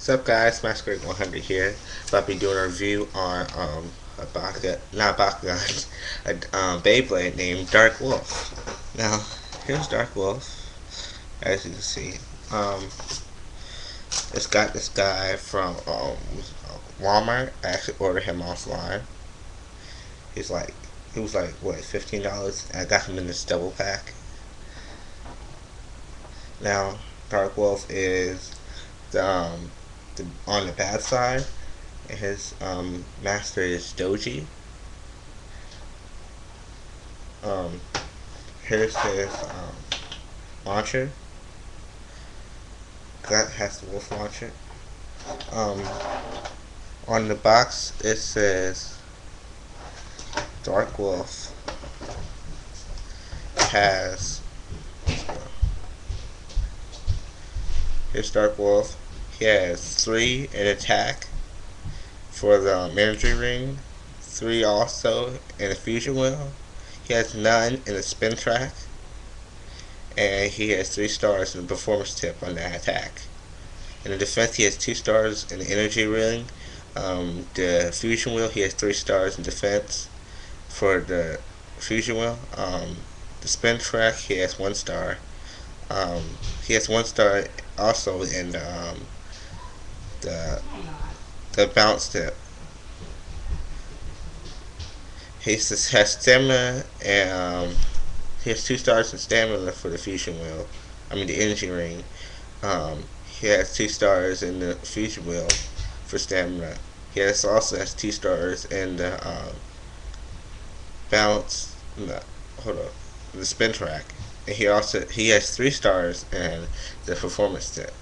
What's up, guys? Masquerade 100 here. About to be doing a review on a Beyblade named Dark Wolf. Now, here's Dark Wolf. As you can see, it's got this guy from Walmart. I actually ordered him offline. He was like what, $15? I got him in this double pack. Now, Dark Wolf is on the bad side. His master is Doji. Here's his launcher. That has the wolf launcher. On the box it says Dark Wolf has. Here's Dark Wolf. He has 3 in attack for the energy ring, 3 also in the fusion wheel. He has none in the spin track, and he has 3 stars in the performance tip on that attack. In the defense, he has 2 stars in the energy ring. The fusion wheel, he has 3 stars in defense for the fusion wheel. The spin track, he has 1 star. He has 1 star also in the bounce tip. He has stamina, and he has 2 stars in stamina for the fusion wheel. I mean the energy ring. He has 2 stars in the fusion wheel for stamina. He also has 2 stars in the bounce. No, hold up, the spin track. And he has 3 stars in the performance tip.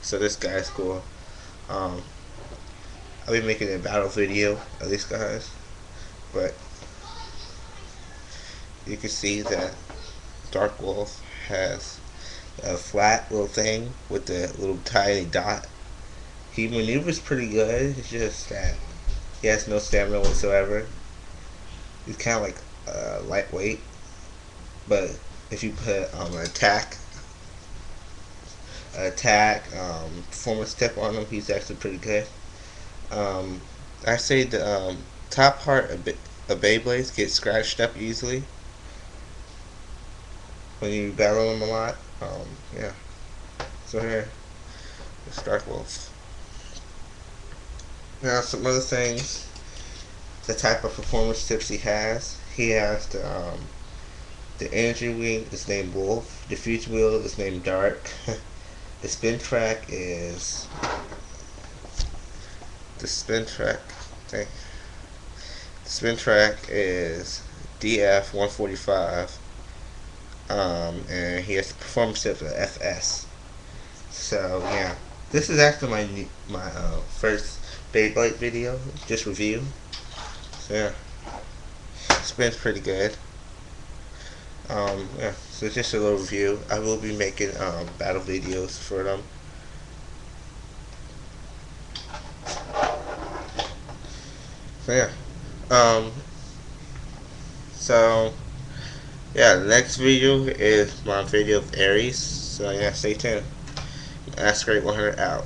So this guy's cool. I'll be making a battle video of these guys, but you can see that Dark Wolf has a flat little thing with the little tiny dot. He maneuvers pretty good. It's just that he has no stamina whatsoever. He's kind of like lightweight, but if you put attack performance tip on him, he's actually pretty good. I say the top part of Beyblades gets scratched up easily when you battle them a lot. Yeah. So here, it's Dark Wolf. Now some other things. The type of performance tips he has. He has the energy wing is named Wolf. The fusion wheel is named Dark. The spin track is DF145. And he has the performance tip of FS. So yeah, this is actually my first Beyblade video, just review. So yeah, spins pretty good. Yeah, so just a little review. I will be making battle videos for them. So yeah, the next video is my video of Aries. So yeah, stay tuned. Masquerade 100 out.